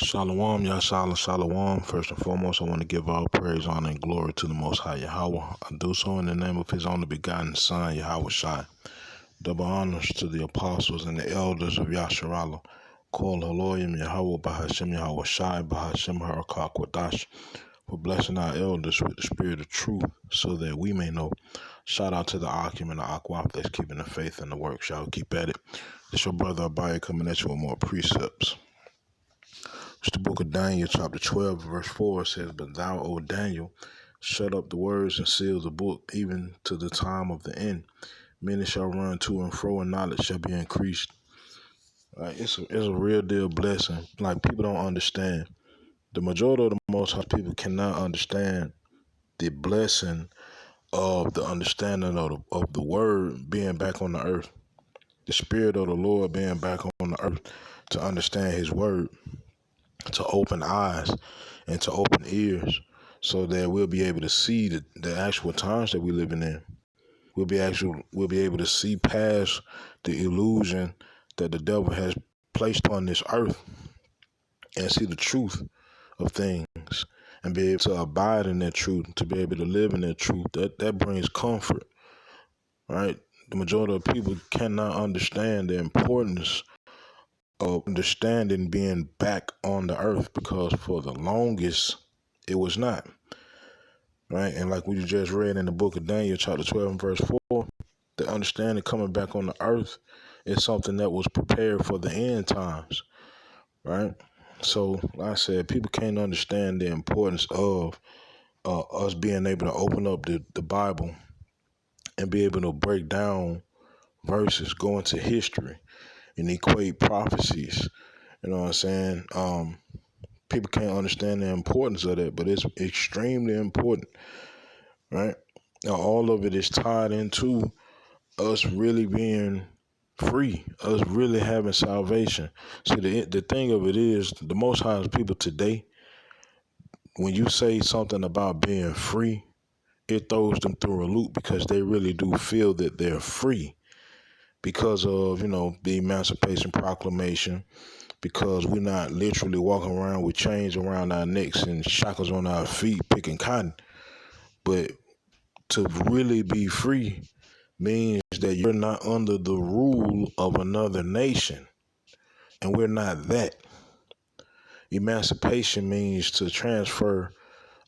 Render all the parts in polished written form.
Shalom, Yashala, Shalom. First and foremost, I want to give all praise, honor, and glory to the Most High Yahweh. I do so in the name of His only begotten Son, Yahweh Shai. Double honors to the apostles and the elders of Yasharallah. Kol Haloyim Yahweh Bahashem Yahweh Shai Bahashem Harakah Kwadash, for blessing our elders with the spirit of truth so that we may know. Shout out to the Akim and the Akwaf that's keeping the faith and the work. Shall we keep at it? It's your brother Abaya coming at you with more precepts. It's the book of Daniel, chapter 12, verse 4 says, "But thou, O Daniel, shut up the words and seal the book, even to the time of the end. Many shall run to and fro, and knowledge shall be increased." Like, it's a real deal blessing. Like, people don't understand. The majority of the Most High people cannot understand the blessing of the understanding of the word being back on the earth. The spirit of the Lord being back on the earth to understand his word, to open eyes and to open ears so that we'll be able to see the actual times that we're living in. We'll be able to see past the illusion that the devil has placed on this earth and see the truth of things and be able to abide in that truth, to be able to live in that truth. That brings comfort, right? The majority of people cannot understand the importance of understanding being back on the earth, because for the longest it was not, right? And like we just read in the book of Daniel, chapter 12 and verse 4, the understanding coming back on the earth is something that was prepared for the end times, right? So like I said, people can't understand the importance of us being able to open up the Bible and be able to break down verses, go into history and equate prophecies. You know what I'm saying? People can't understand the importance of that, but it's extremely important, right? Now, all of it is tied into us really being free, us really having salvation. See, the thing of it is, the Most High's people today, when you say something about being free, it throws them through a loop, because they really do feel that they're free because of, the Emancipation Proclamation, because we're not literally walking around with chains around our necks and shackles on our feet picking cotton. But to really be free means that you're not under the rule of another nation, and we're not that. Emancipation means to transfer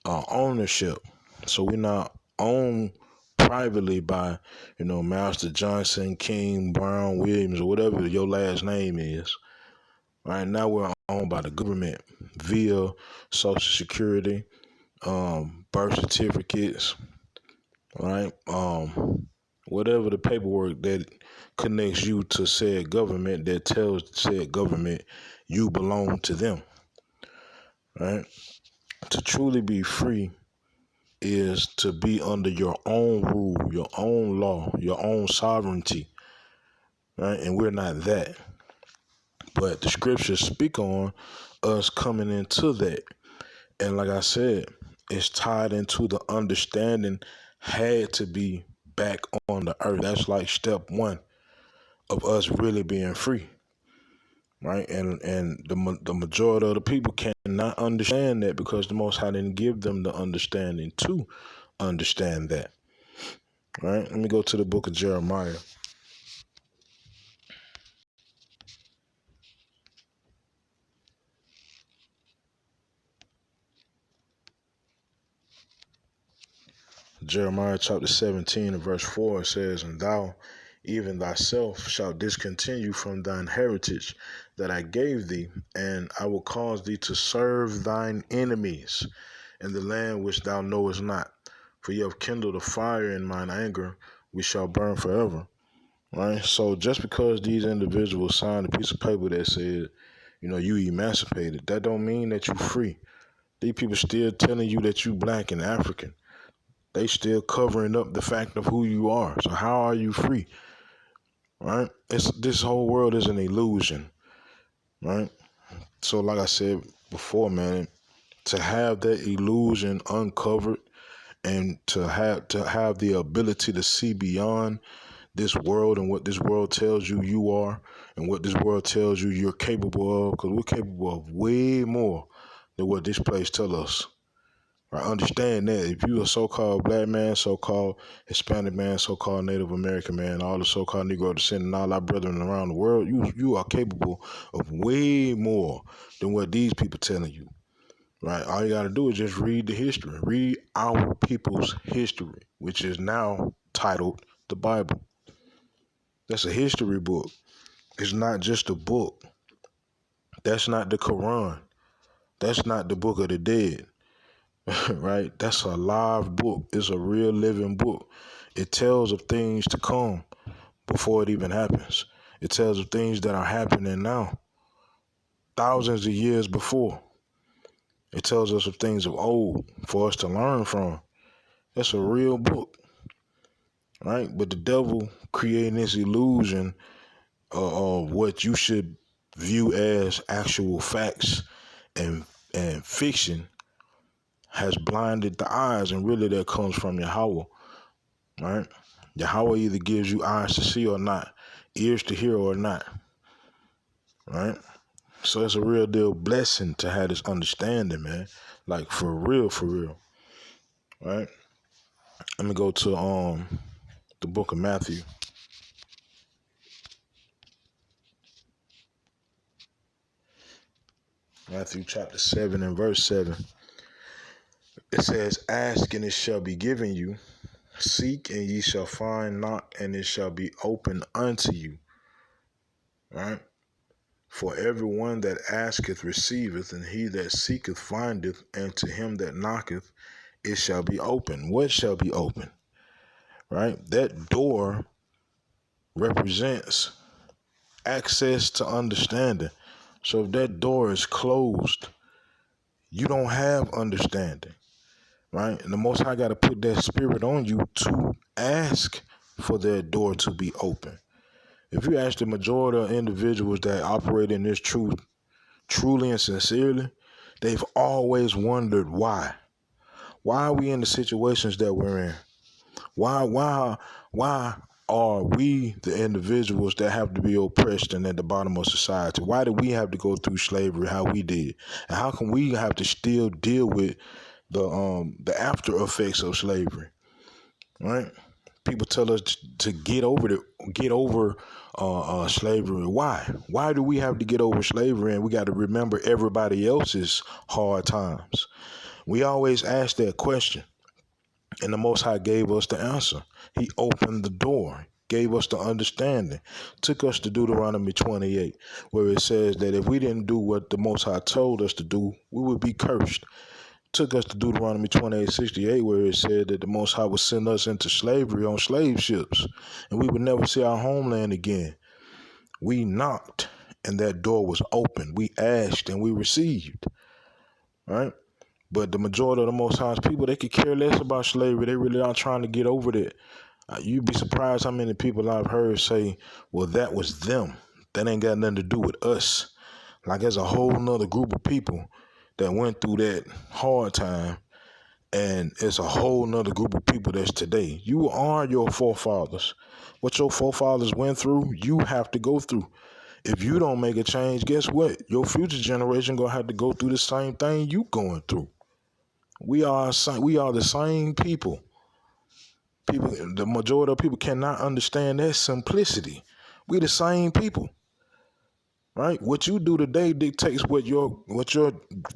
ownership, so we're not owned privately by, Master Johnson, King, Brown, Williams, or whatever your last name is. Right now, we're owned by the government via Social Security, birth certificates, right? Whatever the paperwork that connects you to said government, that tells said government you belong to them, right? To truly be free is to be under your own rule, your own law, your own sovereignty, right? And we're not that. But the scriptures speak on us coming into that. And like I said, it's tied into the understanding had to be back on the earth. That's like step one of us really being free, right? And the majority of the people cannot understand that, because the Most High didn't give them the understanding to understand that, right? Let me go to the book of Jeremiah. Jeremiah chapter 17 and verse 4 says, "And thou, even thyself, shalt discontinue from thine heritage that I gave thee, and I will cause thee to serve thine enemies in the land which thou knowest not. For you have kindled a fire in mine anger, which shall burn forever." Right? So just because these individuals signed a piece of paper that said, you emancipated, that don't mean that you free. These people still telling you that you black and African. They still covering up the fact of who you are. So how are you free? Right? This whole world is an illusion. Right? So like I said before, man, to have that illusion uncovered and to have the ability to see beyond this world and what this world tells you you are and what this world tells you you're capable of, because we're capable of way more than what this place tells us. I understand that if you're a so-called black man, so-called Hispanic man, so-called Native American man, all the so-called Negro descendant, all our brethren around the world, you are capable of way more than what these people telling you. Right? All you got to do is just read the history. Read our people's history, which is now titled the Bible. That's a history book. It's not just a book. That's not the Quran. That's not the Book of the Dead. Right? That's a live book. It's a real living book. It tells of things to come before it even happens. It tells of things that are happening now, thousands of years before. It tells us of things of old for us to learn from. That's a real book, right? But the devil creating this illusion of what you should view as actual facts and fiction has blinded the eyes, and really that comes from Yahweh, right? Yahweh either gives you eyes to see or not, ears to hear or not, right? So it's a real deal blessing to have this understanding, man. Like for real, right? Let me go to the book of Matthew. Matthew chapter 7 and verse 7. It says, "Ask and it shall be given you. Seek and ye shall find. Knock and it shall be opened unto you." Right? "For everyone that asketh receiveth, and he that seeketh findeth, and to him that knocketh it shall be open." What shall be open? Right? That door represents access to understanding. So if that door is closed, you don't have understanding. Right? And the Most High got to put that spirit on you to ask for that door to be open. If you ask the majority of individuals that operate in this truth truly and sincerely, they've always wondered why. Why are we in the situations that we're in? Why are we the individuals that have to be oppressed and at the bottom of society? Why do we have to go through slavery how we did? And how can we have to still deal with the after effects of slavery? Right? People tell us to get over slavery. Why? Why do we have to get over slavery and we got to remember everybody else's hard times? We always ask that question, and the Most High gave us the answer. He opened the door, gave us the understanding, took us to Deuteronomy 28, where it says that if we didn't do what the Most High told us to do, we would be cursed. Took us to Deuteronomy 28:68, where it said that the Most High would send us into slavery on slave ships, and we would never see our homeland again. We knocked, and that door was open. We asked, and we received, right? But the majority of the Most High's people, they could care less about slavery. They really are trying to get over that. You'd be surprised how many people I've heard say, well, that was them. That ain't got nothing to do with us. Like there's a whole nother group of people that went through that hard time, and it's a whole nother group of people that's today. You are your forefathers. What your forefathers went through, you have to go through. If you don't make a change, guess what? Your future generation gonna have to go through the same thing you going through. We are the same people. The majority of people cannot understand that simplicity. We the same people. Right? What you do today dictates what your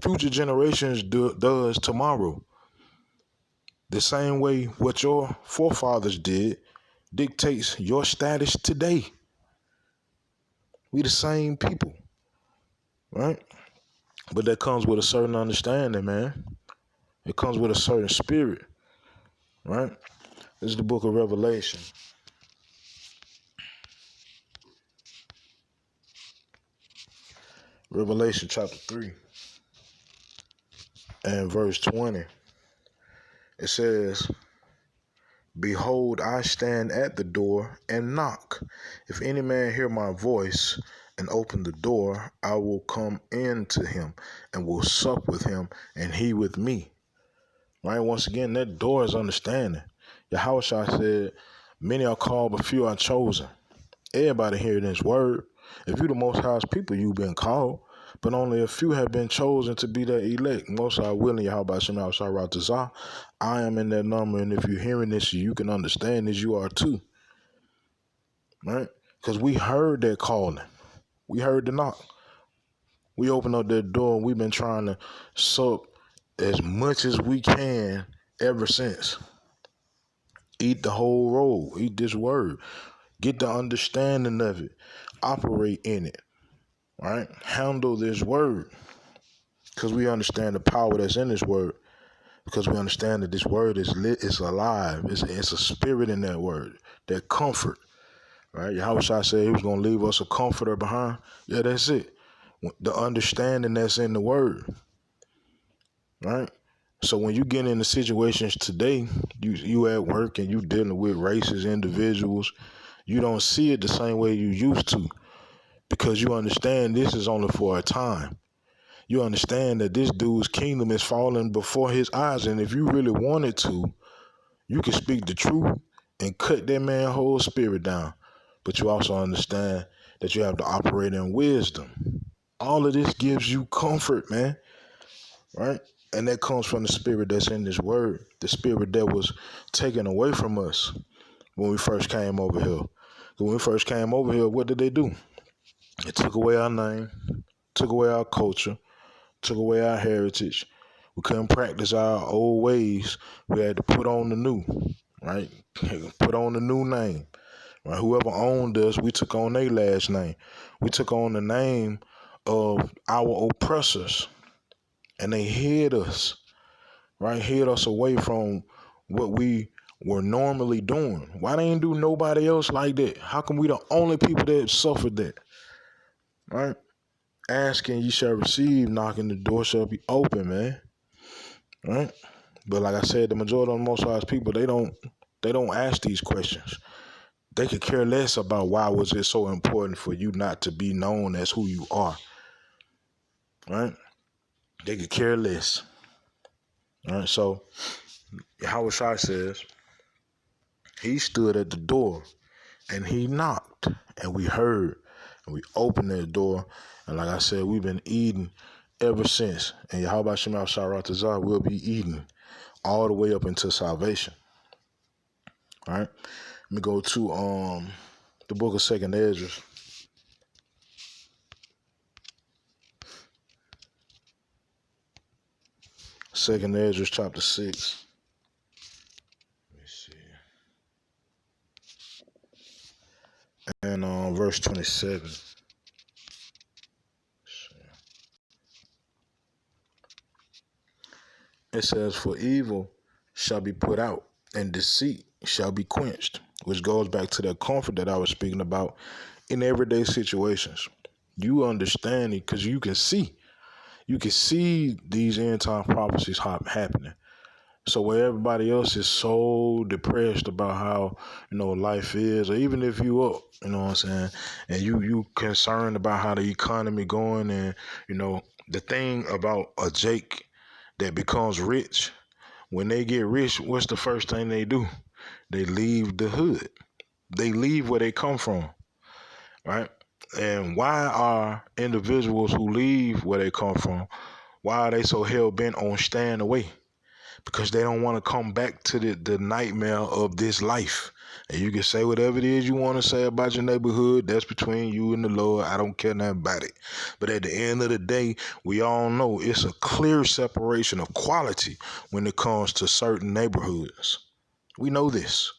future generations does tomorrow. The same way what your forefathers did dictates your status today. We the same people, right? But that comes with a certain understanding, man. It comes with a certain spirit, right? This is the book of Revelation. Revelation chapter 3 and verse 20. It says, "Behold, I stand at the door and knock. If any man hear my voice and open the door, I will come in to him and will sup with him and he with me." Right? Once again, that door is understanding. Yahushua said, Many are called, but few are chosen. Everybody hearing this word. If you the Most High's people, you've been called, but only a few have been chosen to be the elect. Most are willing. How about Shem Al-Sharatazah? I am in that number, and if you're hearing this, you can understand this. You are too, right? Because we heard that calling. We heard the knock. We opened up that door, and we've been trying to suck as much as we can ever since. Eat the whole roll. Eat this word. Get the understanding of it. Operate in it. Right? Handle this word. Because we understand the power that's in this word. Because we understand that this word is lit, it's alive. It's a spirit in that word. That comfort. Right? Yahweh Shai said he was going to leave us a comforter behind. Yeah, that's it. The understanding that's in the word. Right? So when you get into situations today, you at work and you dealing with racist individuals, you don't see it the same way you used to, because you understand this is only for a time. You understand that this dude's kingdom is falling before his eyes, and if you really wanted to, you can speak the truth and cut that man's whole spirit down. But you also understand that you have to operate in wisdom. All of this gives you comfort, man. Right? And that comes from the spirit that's in this word, the spirit that was taken away from us when we first came over here. When we first came over here, what did they do? It took away our name, took away our culture, took away our heritage. We couldn't practice our old ways. We had to put on the new, right? Put on the new name. Right? Whoever owned us, we took on their last name. We took on the name of our oppressors. And they hid us, right? Hid us away from what we were normally doing. Why they ain't do nobody else like that? How come we the only people that suffered that? Right? Asking you shall receive, knocking the door shall be open, man. Right? But like I said, the majority of the Most High's people, they don't ask these questions. They could care less about why was it so important for you not to be known as who you are. Right? They could care less. All right, so Yahweh Shai says, he stood at the door and he knocked, and we heard, and we opened that door, and like I said, we've been eating ever since. And Yahweh Shem Al-Sharatazah will be eating all the way up into salvation. All right, let me go to the book of 2nd Ezra. Second Ezra chapter 6. Let me see. And verse 27. It says, for evil shall be put out, and deceit shall be quenched, which goes back to that comfort that I was speaking about in everyday situations. You understand it because you can see these end time prophecies happening. So where everybody else is so depressed about how, life is, or even if you up, you know what I'm saying, and you concerned about how the economy going, and the thing about a Jake that becomes rich, when they get rich, what's the first thing they do? They leave the hood. They leave where they come from, right? And why are individuals who leave where they come from, why are they so hell-bent on staying away? Because they don't want to come back to the nightmare of this life. And you can say whatever it is you want to say about your neighborhood. That's between you and the Lord. I don't care nothing about it. But at the end of the day, we all know it's a clear separation of quality when it comes to certain neighborhoods. We know this.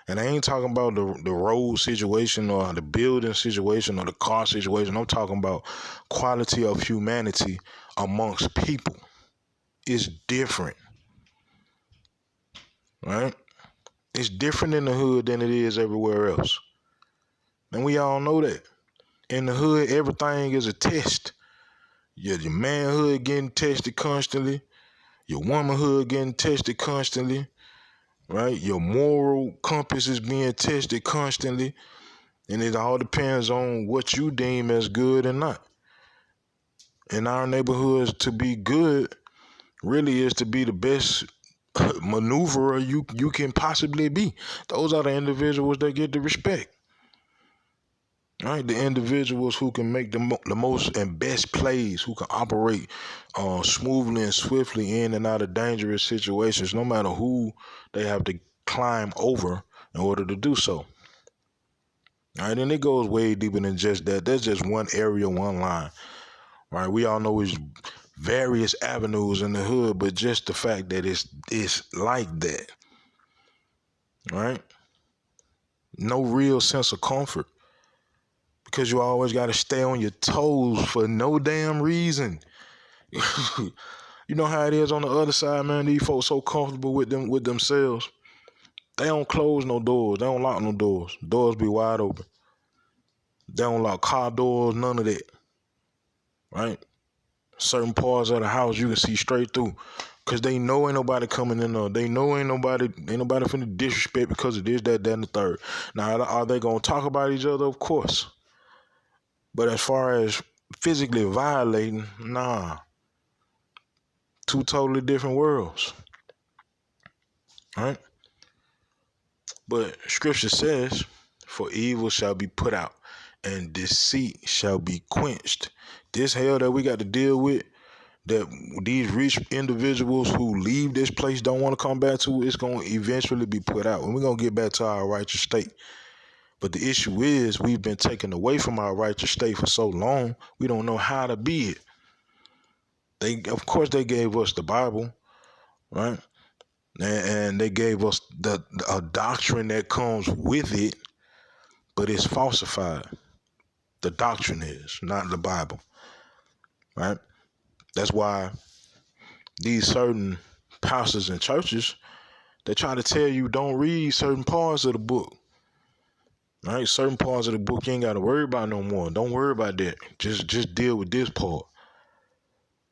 And I ain't talking about the road situation or the building situation or the car situation. I'm talking about quality of humanity amongst people. It's different. Right? It's different in the hood than it is everywhere else. And we all know that. In the hood, everything is a test. Your manhood getting tested constantly. Your womanhood getting tested constantly. Right? Your moral compass is being tested constantly. And it all depends on what you deem as good and not. In our neighborhoods, to be good really is to be the best maneuverer you can possibly be. Those are the individuals that get the respect. Right, the individuals who can make the most and best plays, who can operate smoothly and swiftly in and out of dangerous situations, no matter who they have to climb over in order to do so. All right, and it goes way deeper than just that. That's just one area, one line. Right, we all know it's various avenues in the hood, but just the fact that it's like that. Right, no real sense of comfort because you always got to stay on your toes for no damn reason. You know how it is on the other side, man. These folks so comfortable with themselves. They don't close no doors. They don't lock no doors. Doors be wide open. They don't lock car doors, none of that. Right? Certain parts of the house you can see straight through. Cause they know ain't nobody coming in there. They know ain't nobody finna disrespect because of this, that, and the third. Now, are they gonna talk about each other? Of course. But as far as physically violating, nah. Two totally different worlds. Right? But scripture says, for evil shall be put out and deceit shall be quenched. This hell that we got to deal with, that these rich individuals who leave this place don't want to come back to, it's going to eventually be put out. And we're going to get back to our righteous state. But the issue is we've been taken away from our righteous state for so long, we don't know how to be it. Of course, they gave us the Bible, right? And they gave us a doctrine that comes with it, but it's falsified. The doctrine is, not the Bible, right? That's why these certain pastors and churches, they try to tell you don't read certain parts of the book, right? Certain parts of the book you ain't got to worry about no more. Don't worry about that. Just deal with this part,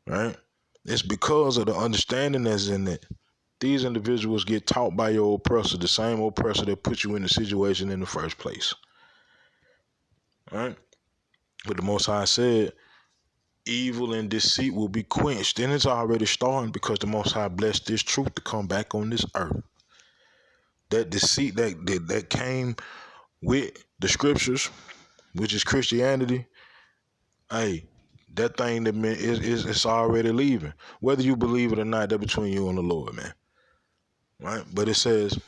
right? It's because of the understanding that's in it. These individuals get taught by your oppressor, the same oppressor that put you in the situation in the first place, right? But the Most High said, evil and deceit will be quenched. And it's already starting because the Most High blessed this truth to come back on this earth. That deceit that came with the scriptures, which is Christianity, hey, that thing that meant it's already leaving. Whether you believe it or not, that's between you and the Lord, man. Right? But it says,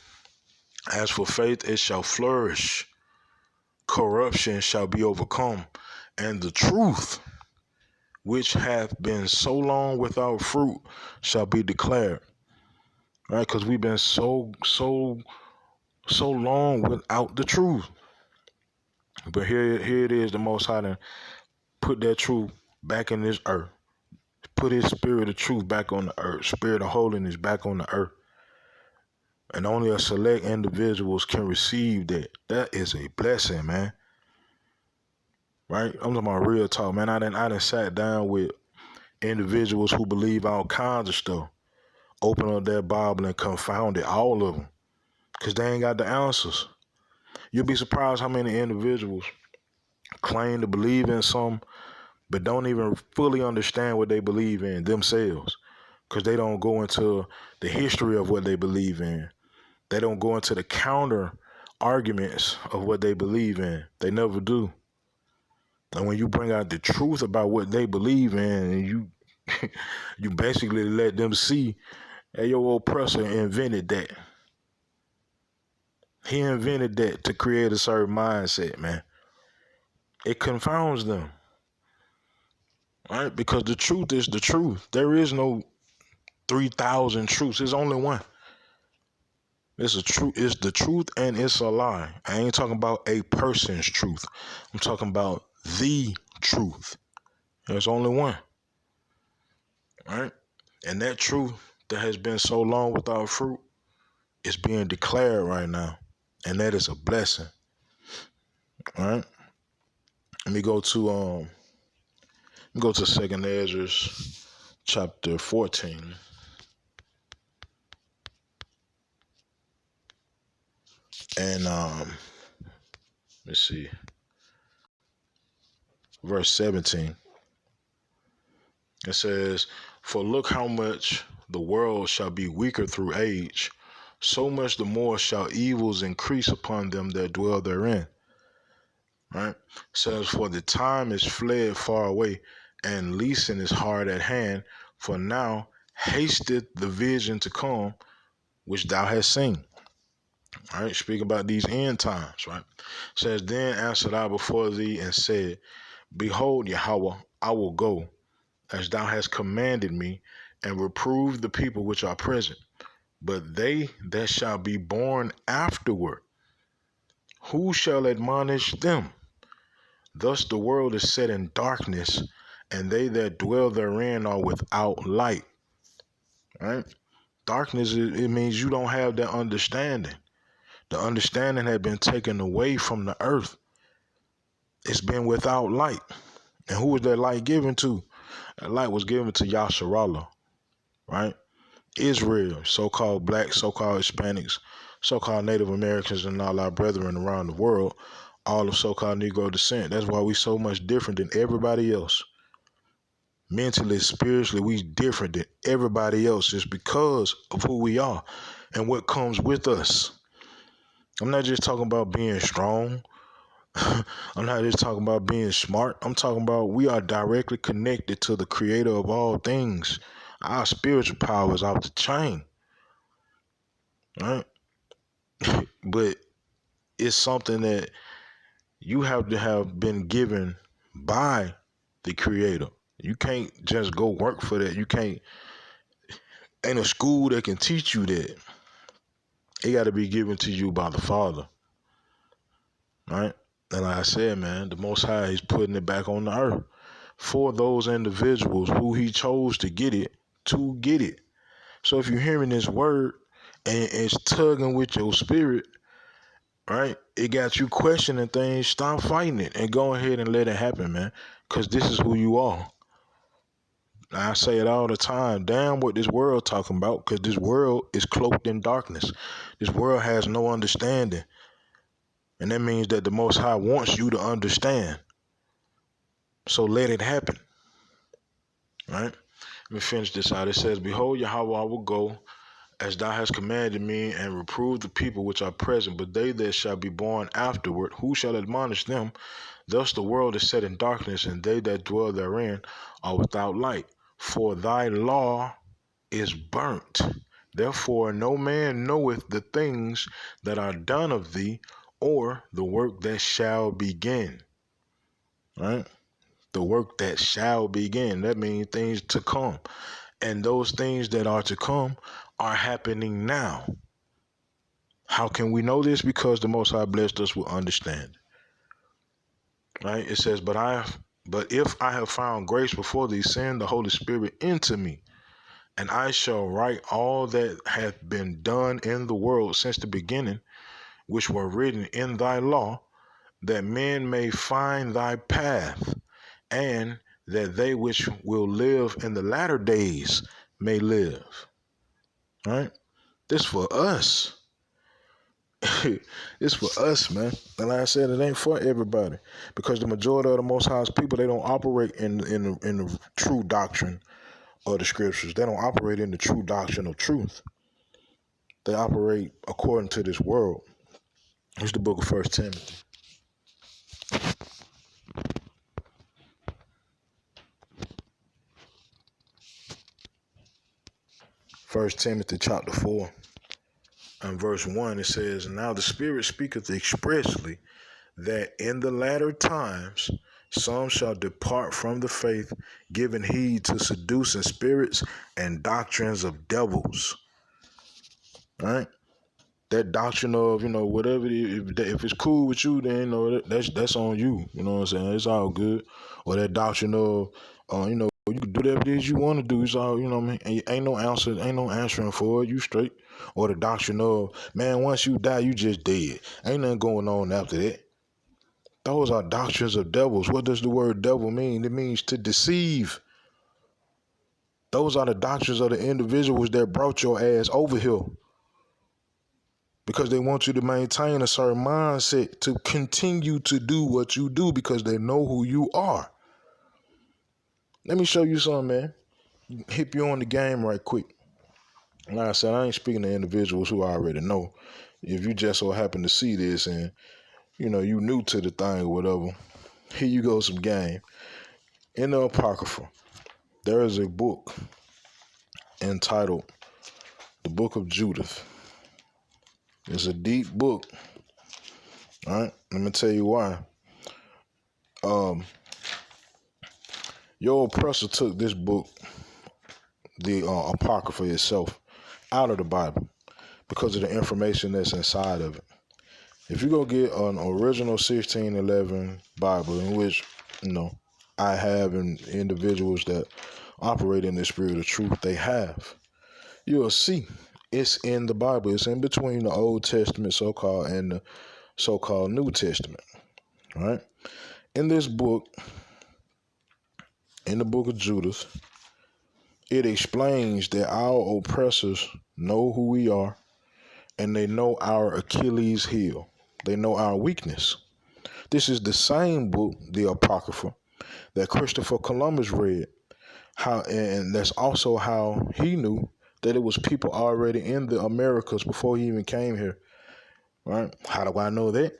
as for faith, it shall flourish. Corruption shall be overcome. And the truth, which hath been so long without fruit, shall be declared. Right? Because we've been so long without the truth. But here it is, the Most High done put that truth back in this earth. Put his spirit of truth back on the earth. Spirit of holiness back on the earth. And only a select individuals can receive that. That is a blessing, man. Right? I'm talking about real talk, man. I done sat down with individuals who believe all kinds of stuff. Open up their Bible and confound it, all of them. Because they ain't got the answers. You'll be surprised how many individuals claim to believe in something, but don't even fully understand what they believe in themselves. Because they don't go into the history of what they believe in. They don't go into the counter arguments of what they believe in. They never do. And when you bring out the truth about what they believe in, and you basically let them see, hey, your oppressor invented that. He invented that to create a certain mindset, man. It confounds them. Right? Because the truth is the truth. There is no 3,000 truths. There's only one. It's the truth and it's a lie. I ain't talking about a person's truth. I'm talking about the truth. There's only one. Right? And that truth that has been so long without fruit is being declared right now. And that is a blessing. All right? Let me go to 2nd Ezra chapter 14. And let's see. Verse 17. It says, for look how much the world shall be weaker through age, so much the more shall evils increase upon them that dwell therein. Right? Says, for the time is fled far away, and leasing is hard at hand, for now hasteth the vision to come, which thou hast seen. All right, speak about these end times, right? Says, then answered I before thee and said, behold, Yahweh, I will go, as thou hast commanded me, and reprove the people which are present. But they that shall be born afterward, who shall admonish them? Thus the world is set in darkness, and they that dwell therein are without light. Right? Darkness, it means you don't have that understanding. The understanding had been taken away from the earth. It's been without light. And who was that light given to? That light was given to Yasharallah, right? Israel, so-called blacks, so-called Hispanics, so-called Native Americans, and all our brethren around the world, all of so-called Negro descent. That's why we so much different than everybody else. Mentally, spiritually, we different than everybody else just because of who we are and what comes with us. I'm not just talking about being strong. I'm not just talking about being smart. I'm talking about we are directly connected to the creator of all things. Our spiritual power is off the chain. Right? But it's something that you have to have been given by the creator. You can't just go work for that. You can't, ain't a school that can teach you that. It got to be given to you by the Father. Right? And like I said, man, the Most High, he's putting it back on the earth for those individuals who he chose to get it, to get it. So if you're hearing this word and it's tugging with your spirit, right, it got you questioning things, stop fighting it and go ahead and let it happen, man, because this is who you are. I say it all the time, damn what this world talking about, because this world is cloaked in darkness. This world has no understanding. And that means that the Most High wants you to understand. So let it happen. Right? Let me finish this out. It says, behold, Yahweh, I will go, as thou hast commanded me, and reprove the people which are present, but they that shall be born afterward, who shall admonish them? Thus the world is set in darkness, and they that dwell therein are without light. For thy law is burnt. Therefore no man knoweth the things that are done of thee, or the work that shall begin. Right? The work that shall begin. That means things to come. And those things that are to come are happening now. How can we know this? Because the Most High blessed us with understanding. Right? It says, but if I have found grace before thee, send the Holy Spirit into me, and I shall write all that hath been done in the world since the beginning, which were written in thy law, that men may find thy path, and that they which will live in the latter days may live. Right? This for us. It's for us, man. And like I said, it ain't for everybody, because the majority of the Most High's people, they don't operate in the true doctrine of the scriptures. They don't operate in the true doctrine of truth. They operate according to this world. It's the book of 1 Timothy. 1 Timothy chapter 4 and verse 1, it says, now the Spirit speaketh expressly that in the latter times some shall depart from the faith, giving heed to seducing spirits and doctrines of devils. Right? That doctrine of, whatever, if it's cool with you, then, that's on you. You know what I'm saying? It's all good. Or that doctrine of, you can do whatever it is you want to do. It's all, you know what I mean? And ain't no answering for it. You straight. Or the doctrine of, man, once you die, you just dead. Ain't nothing going on after that. Those are doctrines of devils. What does the word devil mean? It means to deceive. Those are the doctrines of the individuals that brought your ass over here, because they want you to maintain a certain mindset to continue to do what you do, because they know who you are. Let me show you something, man. Hip you on the game right quick. Like I said, I ain't speaking to individuals who I already know. If you just so happen to see this and you new to the thing or whatever, here you go, some game. In the Apocrypha, there is a book entitled the Book of Judith. It's a deep book. All right, let me tell you why. Um, your oppressor took this book, the Apocrypha itself, out of the Bible because of the information that's inside of it. If you go get an original 1611 Bible, in which I have and individuals that operate in the spirit of truth, they have, you'll see it's in the Bible. It's in between the Old Testament, so-called, and the so-called New Testament. Right? In this book, in the book of Judith, it explains that our oppressors know who we are and they know our Achilles heel. They know our weakness. This is the same book, the Apocrypha, that Christopher Columbus read. And that's also how he knew that it was people already in the Americas before he even came here. Right? How do I know that?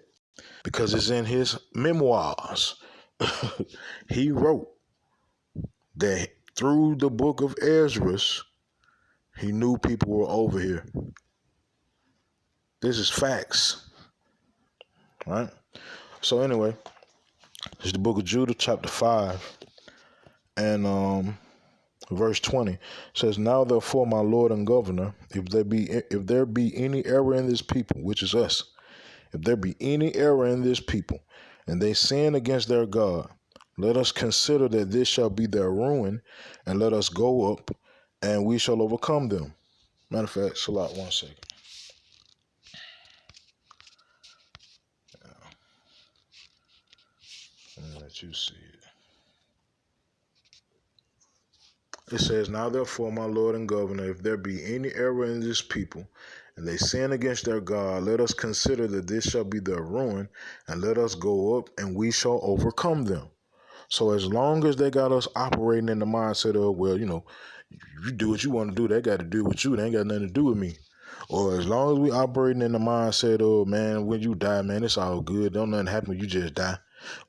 Because it's in his memoirs. He wrote that through the book of Ezra, he knew people were over here. This is facts. Right? So anyway, it's the book of Judah, chapter 5, and verse 20 says, "Now therefore, my Lord and Governor, if there be any error in this people," which is us, "if there be any error in this people, and they sin against their God, let us consider that this shall be their ruin, and let us go up, and we shall overcome them." Matter of fact, Salat, 1 second. Let me let you see it. It says, "Now therefore, my Lord and Governor, if there be any error in this people, and they sin against their God, let us consider that this shall be their ruin, and let us go up, and we shall overcome them." So as long as they got us operating in the mindset of, well, you do what you want to do, they got to do with you, they ain't got nothing to do with me. Or as long as we operating in the mindset of, man, when you die, man, it's all good, don't nothing happen when you just die.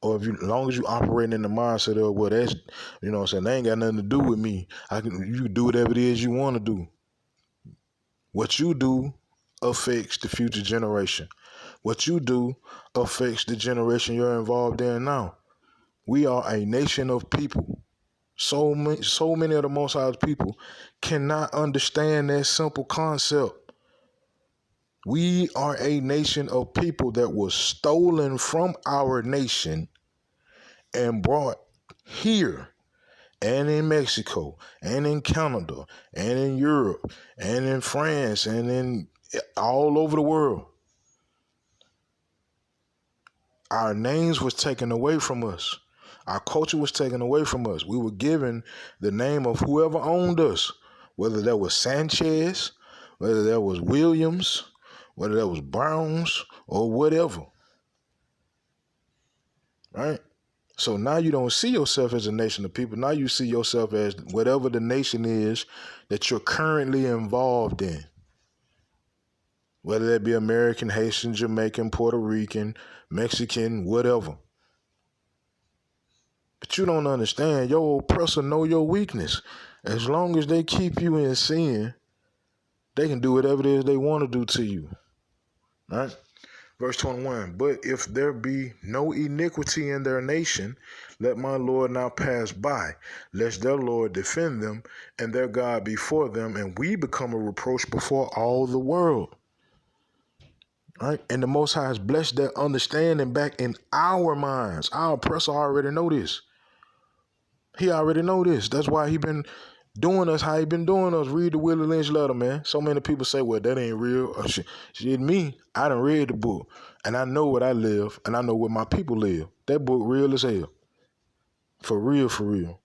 Or as long as you operating in the mindset of, well, that's, what I'm saying, they ain't got nothing to do with me. You can do whatever it is you want to do. What you do affects the future generation. What you do affects the generation you're involved in now. We are a nation of people. So many of the Most High's people cannot understand that simple concept. We are a nation of people that was stolen from our nation and brought here, and in Mexico, and in Canada, and in Europe, and in France, and in all over the world. Our names was taken away from us. Our culture was taken away from us. We were given the name of whoever owned us, whether that was Sanchez, whether that was Williams, whether that was Browns, or whatever. Right? So now you don't see yourself as a nation of people. Now you see yourself as whatever the nation is that you're currently involved in. Whether that be American, Haitian, Jamaican, Puerto Rican, Mexican, whatever. But you don't understand. Your oppressor know your weakness. As long as they keep you in sin, they can do whatever it is they want to do to you. Right? Verse 21, "But if there be no iniquity in their nation, let my Lord now pass by, lest their Lord defend them, and their God before them, and we become a reproach before all the world." Right? And the Most High has blessed that understanding back in our minds. Our oppressor already know this. He already know this. That's why he been doing us how he been doing us. Read the Willie Lynch letter, man. So many people say, well, that ain't real. Shit, me, I done read the book. And I know what I live, and I know what my people live. That book real as hell. For real, for real.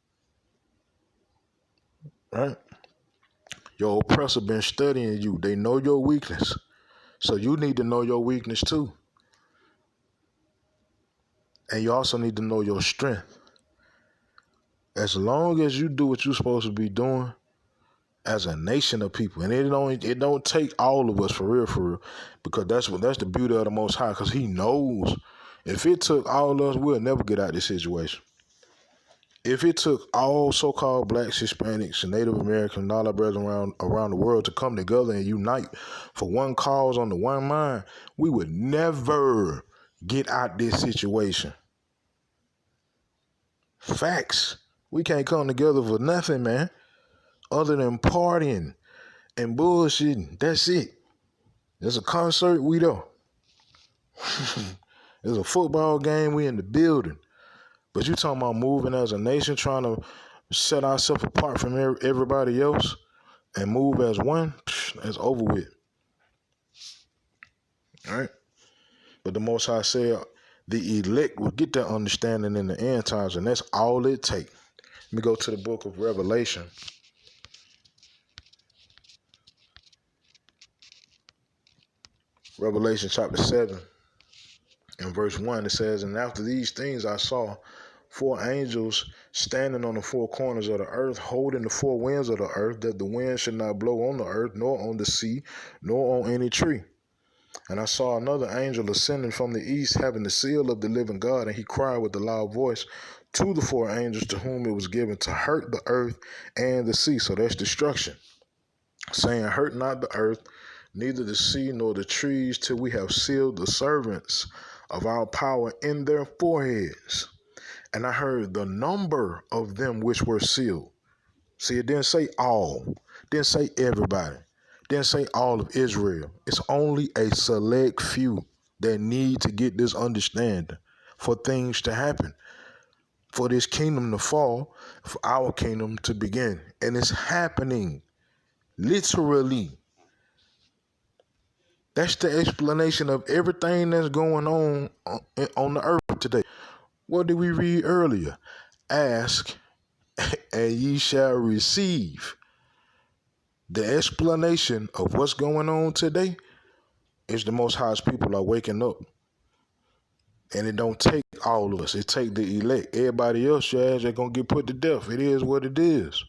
Right? Your oppressor been studying you. They know your weakness. So you need to know your weakness too. And you also need to know your strength. As long as you do what you're supposed to be doing, as a nation of people. And it don't take all of us for real, because that's the beauty of the Most High, because He knows if it took all of us, we'll never get out of this situation. If it took all so-called blacks, Hispanics, and Native Americans, and all our brothers around the world to come together and unite for one cause on the one mind, we would never get out this situation. Facts. We can't come together for nothing, man, other than partying and bullshitting. That's it. There's a concert, we there. There's a football game, we in the building. But you talking about moving as a nation, trying to set ourselves apart from everybody else and move as one, that's over with. All right? But the Most High said the elect will get that understanding in the end times, and that's all it takes. Let me go to the book of Revelation. Revelation chapter 7 and verse 1, it says, "And after these things I saw 4 angels standing on the 4 corners of the earth, holding the 4 winds of the earth, that the wind should not blow on the earth, nor on the sea, nor on any tree. And I saw another angel ascending from the east, having the seal of the living God, and he cried with a loud voice to the 4 angels to whom it was given to hurt the earth and the sea." So that's destruction. Saying, "Hurt not the earth, neither the sea nor the trees, till we have sealed the servants of our power in their foreheads. And I heard the number of them which were sealed." See, it didn't say all, didn't say everybody, didn't say all of Israel. It's only a select few that need to get this understanding for things to happen, for this kingdom to fall, for our kingdom to begin. And it's happening, literally. That's the explanation of everything that's going on the earth today. What did we read earlier? Ask and ye shall receive. The explanation of what's going on today is the Most High's people are waking up. And it don't take all of us. It take the elect. Everybody else, your ass, they're going to get put to death. It is what it is.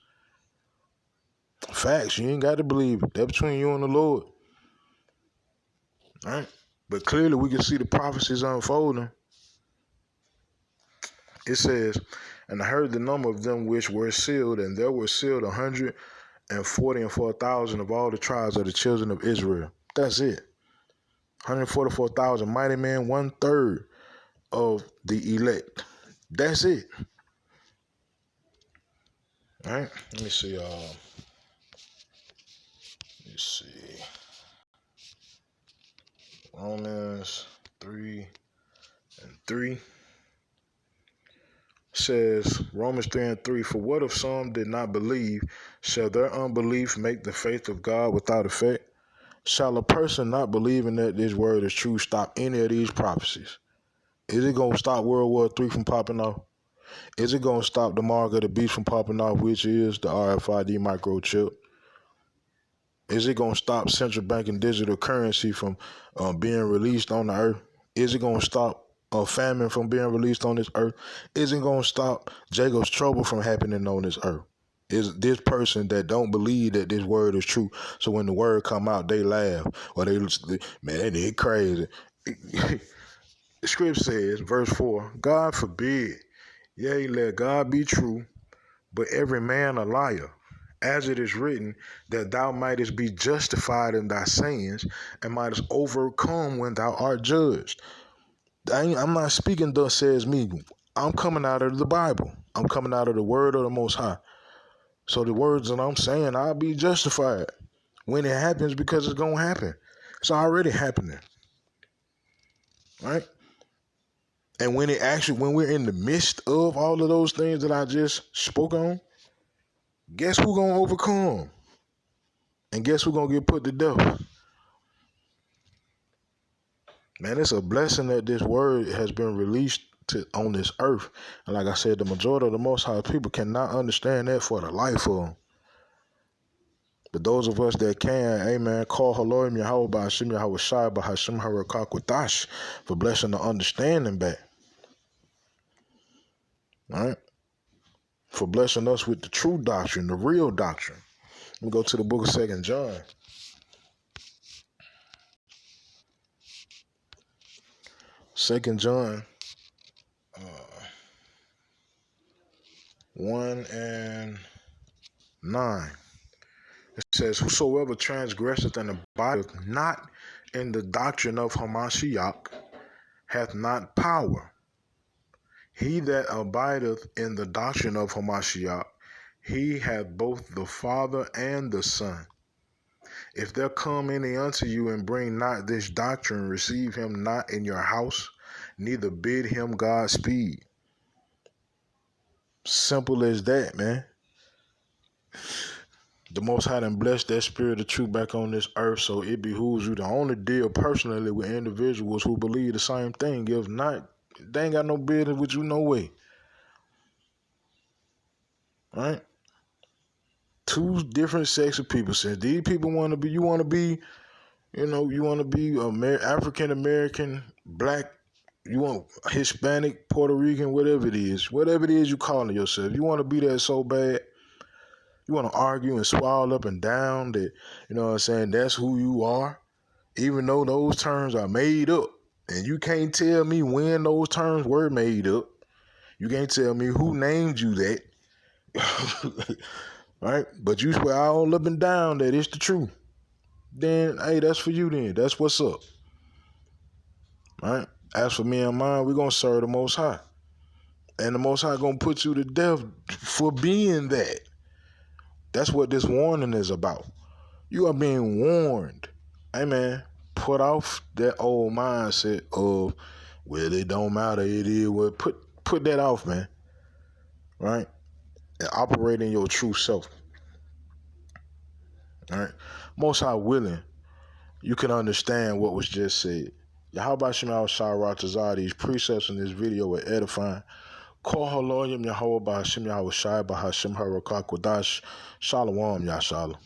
Facts. You ain't got to believe it. That's between you and the Lord. All right? But clearly we can see the prophecies unfolding. It says, "And I heard the number of them which were sealed, and there were sealed 144,000 of all the tribes of the children of Israel." That's it. 144,000 mighty men, 1/3 of the elect. That's it. All right. Let me see. Let's see. Romans 3:3 says, Romans 3:3, "For what if some did not believe? Shall their unbelief make the faith of God without effect? Shall a person not believing that this word is true stop any of these prophecies? Is it going to stop World War III from popping off? Is it going to stop the mark of the beast from popping off, which is the RFID microchip? Is it going to stop central bank and digital currency from being released on the earth? Is it going to stop a famine from being released on this earth? Is it going to stop Jacob's trouble from happening on this earth? Is this person that don't believe that this word is true, so when the word come out, they laugh, or man, they crazy. The script says, verse 4, "God forbid, yea, let God be true, but every man a liar. As it is written, that thou mightest be justified in thy sayings, and mightest overcome when thou art judged." I'm not speaking thus says me. I'm coming out of the Bible. I'm coming out of the word of the Most High. So the words that I'm saying, I'll be justified when it happens, because it's going to happen. It's already happening. Right? And when we're in the midst of all of those things that I just spoke on, guess who's going to overcome? And guess who's going to get put to death? Man, it's a blessing that this word has been released on this earth. And like I said, the majority of the Most High people cannot understand that for the life of them. But those of us that can, amen, call Haloim Yahweh by Hashem Yahweh Shai by Hashem Harakwatash for blessing the understanding back. All right? For blessing us with the true doctrine, the real doctrine. Let me go to the book of 2 John. 2 John 1 and 9. It says, whosoever transgresseth and abideth not in the doctrine of Hamashiach hath not power. He that abideth in the doctrine of Hamashiach, he hath both the Father and the Son. If there come any unto you and bring not this doctrine, receive him not in your house, neither bid him Godspeed. Simple as that, man. The Most High done blessed that spirit of truth back on this earth, so it behooves you to only deal personally with individuals who believe the same thing. If not, they ain't got no business with you, no way. Right? Two different sets of people. Since these people want to be, you want to be African American, black, you want Hispanic, Puerto Rican, whatever it is you calling yourself. You want to be that so bad. You want to argue and swallow up and down that, you know what I'm saying, that's who you are, even though those terms are made up. And you can't tell me when those terms were made up. You can't tell me who named you that. Right? But you swear all up and down that it's the truth. Then, hey, that's for you then. That's what's up. Right? As for me and mine, we're going to serve the Most High. And the Most High going to put you to death for being that. That's what this warning is about. You are being warned. Hey, man, put off that old mindset of, well, it don't matter, it is what. Put that off, man. Right? And operate in your true self. All right? Most High willing, you can understand what was just said. Yahweh Shem Shah these precepts in this video are edifying. Call Haloyim Yahweh Bahashim Yahweh Shai Bahashim Harakak Wadash Shalom Yashala.